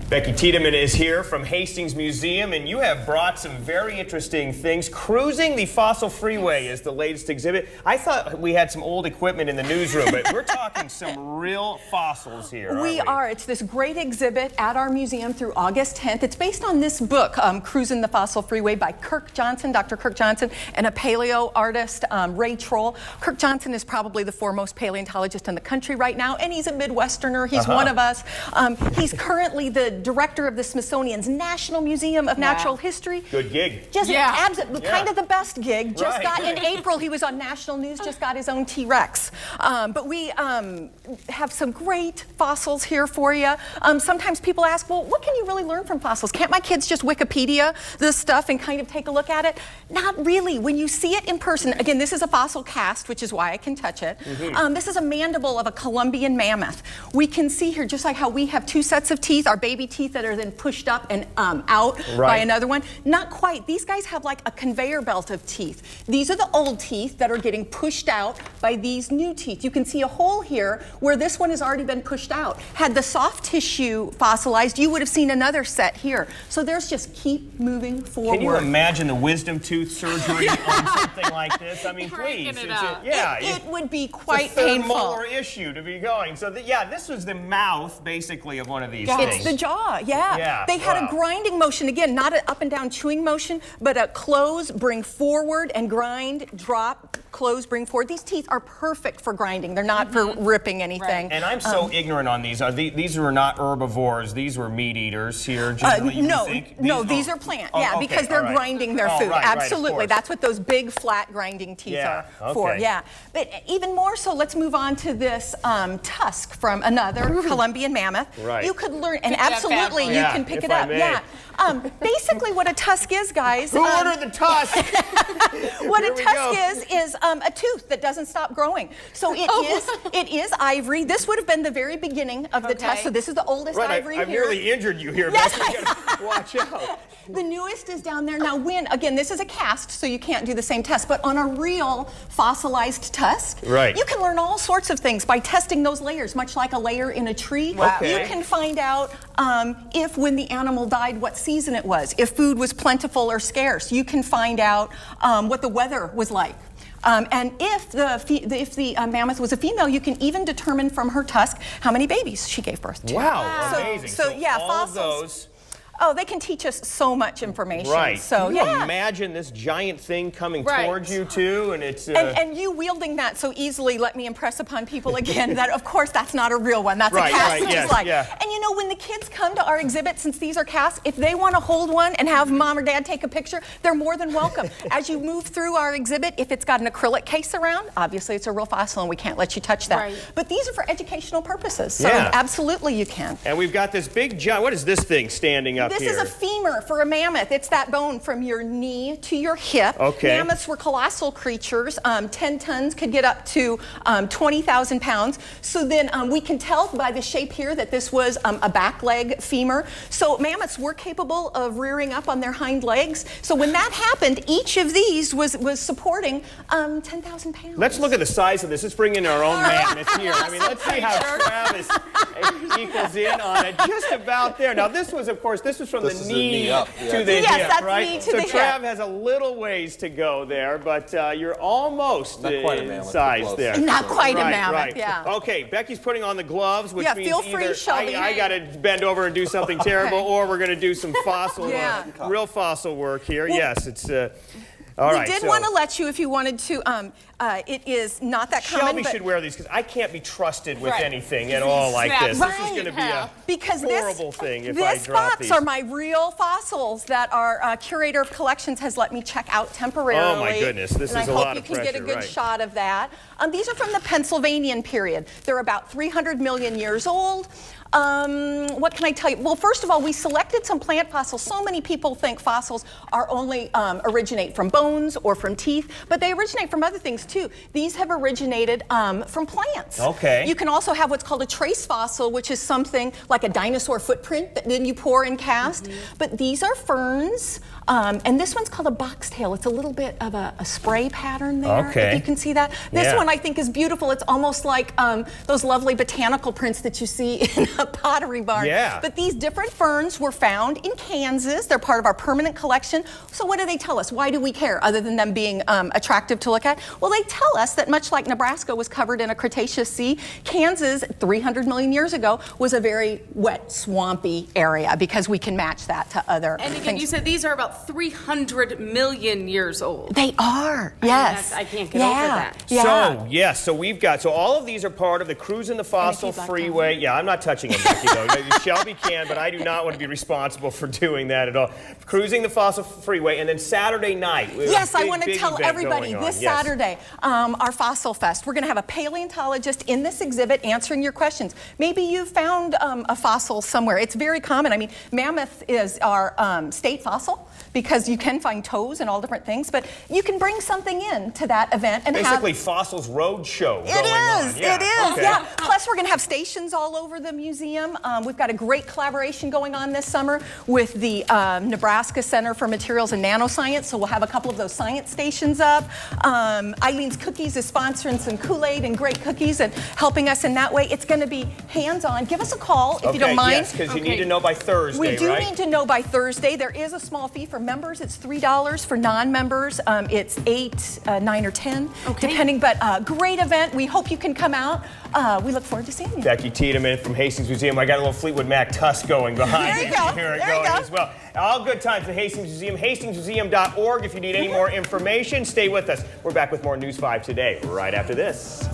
Becky Tideman is here from Hastings Museum, and you have brought some very interesting things. Cruising the Fossil Freeway is the latest exhibit. I thought we had some old equipment in the newsroom, but we're talking some real fossils here, We are. It's this great exhibit at our museum through August 10th. It's based on this book, Cruisin the Fossil Freeway by Dr. Kirk Johnson, and a paleo artist, Ray Troll. Kirk Johnson is probably the foremost paleontologist in the country right now, and he's a Midwesterner. He's one of us. He's currently the director of the Smithsonian's National Museum of Natural History. Good gig. Just kind of the best gig. Just got in April, he was on national news, just got his own T-Rex. But we have some great fossils here for you. Sometimes people ask, well, what can you really learn from fossils? Can't my kids just Wikipedia this stuff and kind of take a look at it? Not really. When you see it in person, again, this is a fossil cast, which is why I can touch it. This is a mandible of a Columbian mammoth. We can see here, just like how we have two sets of teeth, our baby teeth that are then pushed up and out by another one. Not quite. These guys have like a conveyor belt of teeth. These are the old teeth that are getting pushed out by these new teeth. You can see a hole here where this one has already been pushed out. Had the soft tissue fossilized, you would have seen another set here. So there's just keep moving forward. Can you imagine the wisdom tooth surgery on something like this? I mean, please. It would be quite painful. It's a painful. issue to be going. So, this was the mouth, basically, of one of these things. It's the jaw, They had a grinding motion, again, not an up and down chewing motion, but a close, bring forward, and grind, drop, close, bring forward. These teeth are perfect for grinding. They're not for ripping anything. And I'm so ignorant on these. These were not herbivores. These were meat eaters here. No, these are plant. Because they're grinding their food. Absolutely. That's what those big, flat, grinding teeth are for. But even more so, let's move on to this tusk from another Columbian mammoth. You could learn, and absolutely you can pick it up. Basically what a tusk is, guys. Who ordered the tusk? What a tusk is a tooth that doesn't stop growing. So it is ivory. This would have been the very beginning of the tusk. So this is the oldest ivory I've here. nearly injured you here, Becky. You gotta watch out. The newest is down there. Now, again, this is a cast, so you can't do the same test, but on a real fossilized tusk, you can learn all sorts of things by testing those layers, much like a layer in a tree. You can find out if when the animal died, what season it was, if food was plentiful or scarce. You can find out what the weather was like. And if the mammoth was a female, you can even determine from her tusk how many babies she gave birth to. Wow, amazing. So all fossils. of those. Oh, they can teach us so much information. So, can you imagine this giant thing coming towards you, too? And it's and you wielding that so easily, let me impress upon people again that, of course, that's not a real one. That's a cast, which is like. And you know, when the kids come to our exhibit, since these are casts, if they want to hold one and have mom or dad take a picture, they're more than welcome. As you move through our exhibit, if it's got an acrylic case around, obviously it's a real fossil and we can't let you touch that. But these are for educational purposes, so absolutely you can. And we've got this big giant, what is this thing standing up here? This is a femur for a mammoth. It's that bone from your knee to your hip. Mammoths were colossal creatures. 10 tons could get up to 20,000 pounds. So then we can tell by the shape here that this was a back leg femur. So mammoths were capable of rearing up on their hind legs. So when that happened, each of these was supporting 10,000 pounds. Let's look at the size of this. Let's bring in our own mammoth here. I mean, let's see how Travis equals in on it. Just about there. Now, this was, of course, this was from the knee up to the hip, right? So Trav has a little ways to go there, but you're almost in size there. Not quite a mammoth, Okay, Becky's putting on the gloves, which means feel free, Shelby. I got to bend over and do something terrible, or we're going to do some fossil work, real fossil work here. Yes, it's... All right, we did want to let you, if you wanted to, it is not that common. Shelby should wear these because I can't be trusted with anything at all like this. This is going to be a horrible thing if I drop these. This box are my real fossils that our curator of collections has let me check out temporarily. Oh my goodness, this is a lot of pressure. I hope you can get a good shot of that. These are from the Pennsylvanian period. They're about 300 million years old. What can I tell you? Well, first of all, we selected some plant fossils. So many people think fossils are only originate from bones or from teeth, but they originate from other things too. These have originated from plants. You can also have what's called a trace fossil, which is something like a dinosaur footprint that then you pour and cast. But these are ferns, and this one's called a boxtail. It's a little bit of a spray pattern there, if you can see that. This one I think is beautiful. It's almost like those lovely botanical prints that you see in pottery barn. Yeah. But these different ferns were found in Kansas. They're part of our permanent collection. So what do they tell us? Why do we care, other than them being attractive to look at? Well, they tell us that much like Nebraska was covered in a Cretaceous sea, Kansas 300 million years ago was a very wet, swampy area, because we can match that to other And again, things. you said these are about 300 million years old. They are, yes. I can't get over that. Yeah. So all of these are part of the Cruisin' the Fossil Freeway. Yeah, I'm not touching them, Becky, though. Shelby can, but I do not want to be responsible for doing that at all. Cruising the Fossil Freeway, and then Saturday night. Yes, I want to tell everybody this Saturday, our Fossil Fest. We're going to have a paleontologist in this exhibit answering your questions. Maybe you found a fossil somewhere. It's very common. I mean, mammoth is our state fossil, because you can find toes and all different things, but you can bring something in to that event and basically Fossils Roadshow going on. It is, yeah. Plus, we're going to have stations all over the museum. We've got a great collaboration going on this summer with the Nebraska Center for Materials and Nanoscience, so we'll have a couple of those science stations up. Eileen's Cookies is sponsoring some Kool-Aid and great cookies and helping us in that way. It's going to be hands-on. Give us a call if you don't mind. Yes, because you need to know by Thursday, We do need to know by Thursday. There is a small fee for members. It's $3. For non-members, it's $8, $9, or $10, depending. But great event. We hope you can come out. We look forward to seeing you. Becky Tideman from Hastings Museum. I got a little Fleetwood Mac tusk going behind me. Here it going as well. All good times at Hastings Museum. HastingsMuseum.org if you need any more information. Stay with us. We're back with more News 5 today, right after this.